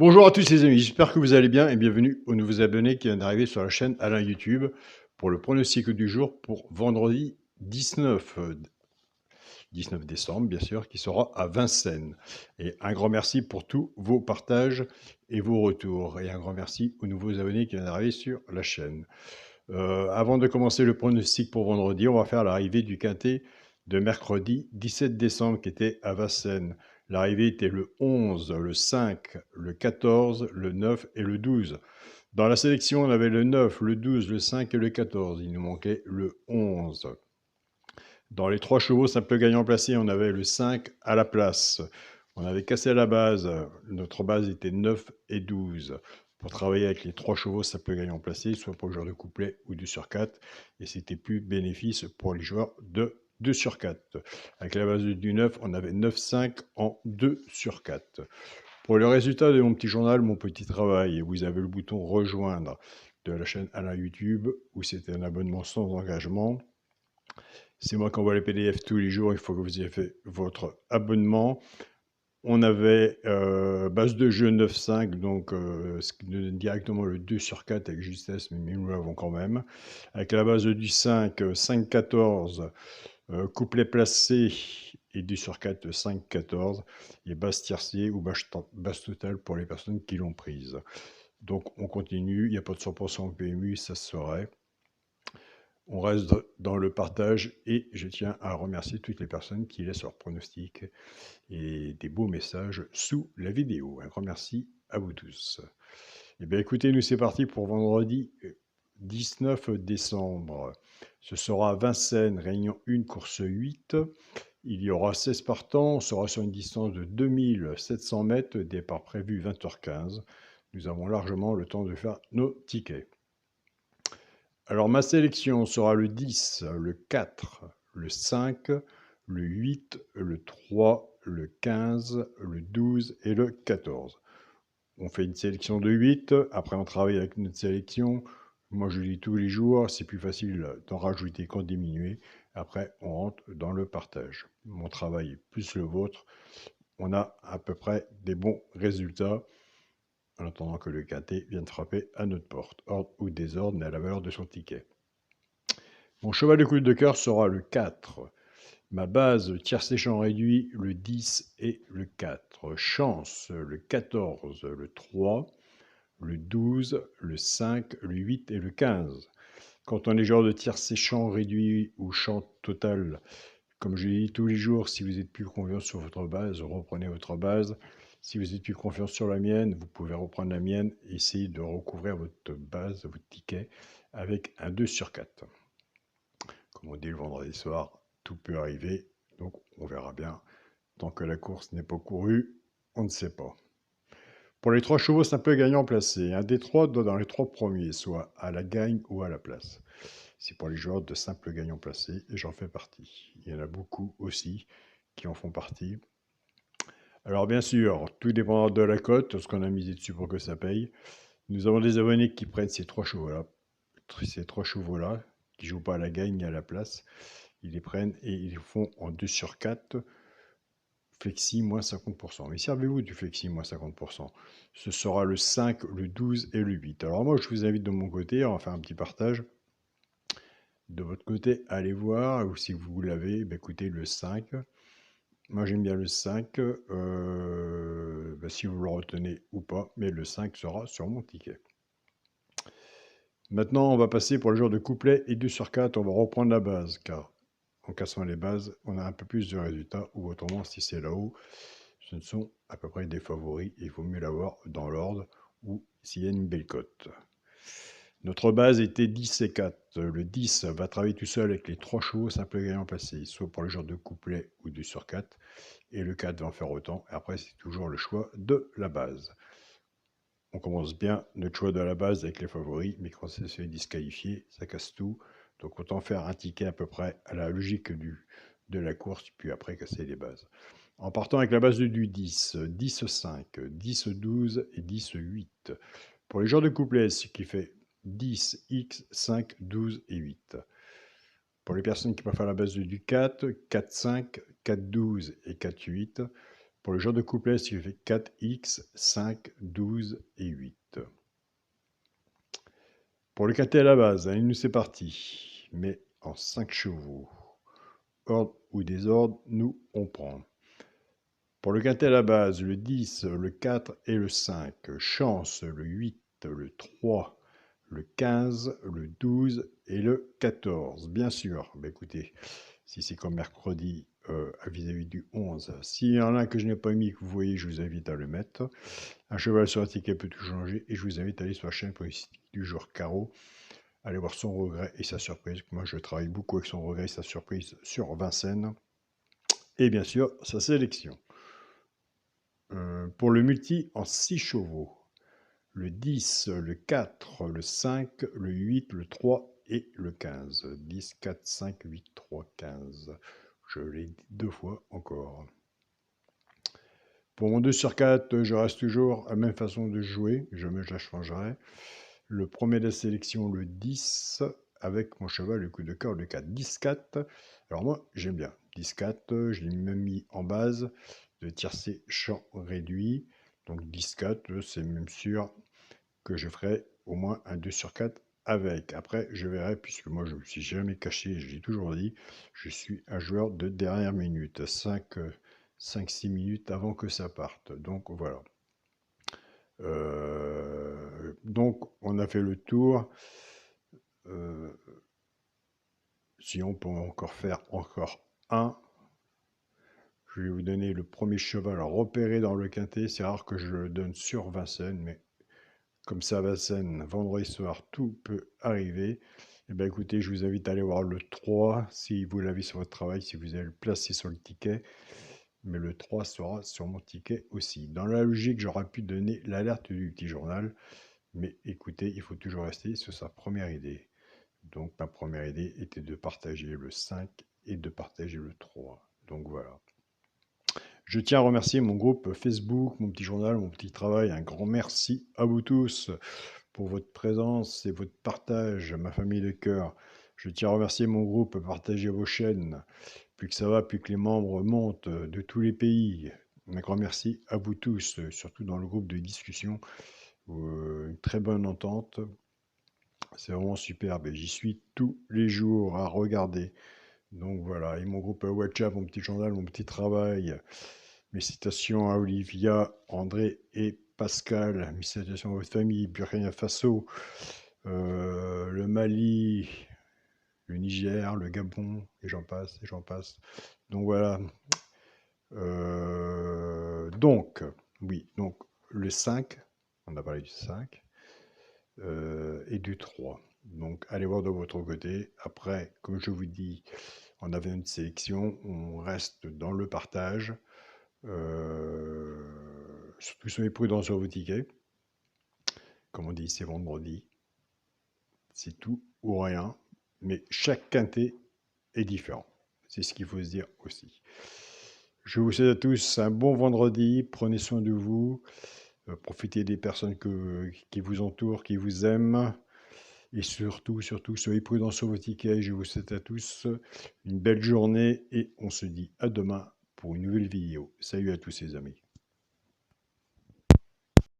Bonjour à tous les amis, j'espère que vous allez bien et bienvenue aux nouveaux abonnés qui viennent d'arriver sur la chaîne Alain YouTube pour le pronostic du jour pour vendredi 19 décembre, bien sûr, qui sera à Vincennes. Et un grand merci pour tous vos partages et vos retours. Et un grand merci aux nouveaux abonnés qui viennent d'arriver sur la chaîne. Avant de commencer le pronostic pour vendredi, on va faire l'arrivée du quintet de mercredi 17 décembre qui était à Vincennes. L'arrivée était le 11, le 5, le 14, le 9 et le 12. Dans la sélection, on avait le 9, le 12, le 5 et le 14. Il nous manquait le 11. Dans les 3 chevaux simple gagnant placé, on avait le 5 à la place. On avait cassé la base. Notre base était 9 et 12 pour travailler avec les 3 chevaux simple gagnant placé, soit pour le joueur de couplet ou 2 sur 4. Et c'était plus bénéfice pour les joueurs de 2 sur 4. Avec la base du 9, on avait 9-5 en 2 sur 4. Pour le résultat de mon petit journal, mon petit travail, vous avez le bouton rejoindre de la chaîne Alain YouTube, où c'est un abonnement sans engagement. C'est moi qui envoie les PDF tous les jours, il faut que vous ayez fait votre abonnement. On avait base de jeu 9-5, donc ce qui nous donne directement le 2 sur 4 avec justesse, mais nous l'avons quand même. Avec la base du 5, 5-14, couplet placé et 2 sur 4, 5-14, et base tiercée ou base totale pour les personnes qui l'ont prise. Donc on continue, il n'y a pas de 100% PMU, ça se saurait. On reste dans le partage et je tiens à remercier toutes les personnes qui laissent leurs pronostics et des beaux messages sous la vidéo. Un grand merci à vous tous. Eh bien écoutez, nous c'est parti pour vendredi 19 décembre. Ce sera Vincennes, réunion 1, course 8. Il y aura 16 partants, on sera sur une distance de 2700 mètres, départ prévu 20h15. Nous avons largement le temps de faire nos tickets. Alors ma sélection sera le 10, le 4, le 5, le 8, le 3, le 15, le 12 et le 14. On fait une sélection de 8, après on travaille avec notre sélection. Moi je lis tous les jours, c'est plus facile d'en rajouter qu'en diminuer. Après on rentre dans le partage. Mon travail plus le vôtre, on a à peu près des bons résultats en attendant que le quintet vienne frapper à notre porte. Ordre ou désordre, mais à la valeur de son ticket. Mon cheval de coup de cœur sera le 4. Ma base tiercé champ réduit, le 10 et le 4. Chance, le 14, le 3, le 12, le 5, le 8 et le 15. Quand on est genre de tiercé champ réduit ou champ total, comme je l'ai dit tous les jours, si vous êtes plus confiant sur votre base, reprenez votre base. Si vous êtes plus confiant sur la mienne, vous pouvez reprendre la mienne et essayer de recouvrir votre base, votre ticket, avec un 2 sur 4. Comme on dit le vendredi soir, tout peut arriver, donc on verra bien. Tant que la course n'est pas courue, on ne sait pas. Pour les 3 chevaux simple gagnant placé, un des 3 doit dans les 3 premiers, soit à la gagne ou à la place. C'est pour les joueurs de simple gagnant placé et j'en fais partie. Il y en a beaucoup aussi qui en font partie. Alors bien sûr, tout dépendra de la cote, ce qu'on a misé dessus pour que ça paye. Nous avons des abonnés qui prennent ces 3 chevaux-là, qui ne jouent pas à la gagne ni à la place. Ils les prennent et ils font en 2 sur 4, flexi moins 50%. Mais servez-vous du flexi moins 50%. Ce sera le 5, le 12 et le 8. Alors moi, je vous invite de mon côté, on va faire un petit partage. De votre côté, allez voir, ou si vous l'avez, bah écoutez, le 5. Moi, j'aime bien le 5, si vous le retenez ou pas, mais le 5 sera sur mon ticket. Maintenant, on va passer pour le joueur de couplet et 2 sur 4, on va reprendre la base, car en cassant les bases, on a un peu plus de résultats, ou autrement, si c'est là-haut, ce sont à peu près des favoris, et il vaut mieux l'avoir dans l'ordre, ou s'il y a une belle cote. Notre base était 10 et 4. Le 10 va travailler tout seul avec les 3 chevaux simple gagnant placé, soit pour le genre de couplet ou 2 sur 4, et le 4 va en faire autant, et après c'est toujours le choix de la base. On commence bien notre choix de la base avec les favoris, mais quand ça se fait disqualifier, ça casse tout. Donc autant faire un ticket à peu près à la logique de la course, puis après casser les bases. En partant avec la base du 10, 10-5, 10-12 et 10-8. Pour les joueurs de couplet, ce qui fait 10, X, 5, 12 et 8. Pour les personnes qui préfèrent la base du 4, 4-5, 4-12 et 4-8. Pour le genre de couplet, ce qui fait 4x, 5, 12 et 8. Pour le quintet à la base, allez, nous c'est parti, mais en 5 chevaux. Ordre ou désordre, nous on prend. Pour le quintet à la base, le 10, le 4 et le 5. Chance, le 8, le 3, le 15, le 12 et le 14. Bien sûr, bah écoutez, si c'est comme mercredi vis-à-vis du 11, s'il y en a un que je n'ai pas mis, que vous voyez, je vous invite à le mettre. Un cheval sur un ticket peut tout changer et je vous invite à aller sur la chaîne pronostic du jour carreau. Allez voir son regret et sa surprise. Moi, je travaille beaucoup avec son regret et sa surprise sur Vincennes. Et bien sûr, sa sélection. Pour le multi en 6 chevaux, le 10, le 4, le 5, le 8, le 3 et le 15. 10, 4, 5, 8, 3, 15. Je l'ai dit 2 fois encore. Pour mon 2 sur 4, je reste toujours à la même façon de jouer, jamais je la changerai. Le premier de la sélection, le 10, avec mon cheval, le coup de cœur, le 4. 10-4. Alors moi, j'aime bien. 10-4, je l'ai même mis en base de tiercé champ réduit. Donc 10-4, c'est même sûr que je ferai au moins un 2 sur 4 avec. Après, je verrai, puisque moi, je ne me suis jamais caché, je l'ai toujours dit, je suis un joueur de dernière minute, 5-6 minutes avant que ça parte. Donc voilà. Donc on a fait le tour. Si on peut encore faire encore un, je vais vous donner le premier cheval à repérer dans le quintet. C'est rare que je le donne sur Vincennes, mais comme ça, Vincennes, vendredi soir, tout peut arriver. Eh bien, écoutez, je vous invite à aller voir le 3, si vous l'avez sur votre travail, si vous allez le placer sur le ticket. Mais le 3 sera sur mon ticket aussi. Dans la logique, j'aurais pu donner l'alerte du petit journal. Mais écoutez, il faut toujours rester sur sa première idée. Donc, ma première idée était de partager le 5 et de partager le 3. Donc, voilà. Je tiens à remercier mon groupe Facebook, mon petit journal, mon petit travail. Un grand merci à vous tous pour votre présence et votre partage, ma famille de cœur. Je tiens à remercier mon groupe, partagez vos chaînes. Plus que ça va, plus que les membres montent de tous les pays. Un grand merci à vous tous, surtout dans le groupe de discussion. Une très bonne entente. C'est vraiment superbe et j'y suis tous les jours à regarder. Donc voilà, et mon groupe WhatsApp, mon petit journal, mon petit travail. Mes citations à Olivia, André et Pascal. Mes citations à votre famille, Burkina Faso, le Mali, le Niger, le Gabon, et j'en passe, et j'en passe. Donc voilà. Donc, oui, donc le 5, on a parlé du 5, et du 3. Donc allez voir de votre côté. Après, comme je vous dis, on avait une sélection, on reste dans le partage. Surtout soyez prudents sur vos tickets. Comme on dit, c'est vendredi. C'est tout ou rien. Mais chaque quintet est différent. C'est ce qu'il faut se dire aussi. Je vous souhaite à tous un bon vendredi. Prenez soin de vous. Profitez des personnes qui vous entourent, qui vous aiment. Et surtout, soyez prudents sur vos tickets. Je vous souhaite à tous une belle journée et on se dit à demain pour une nouvelle vidéo. Salut à tous les amis.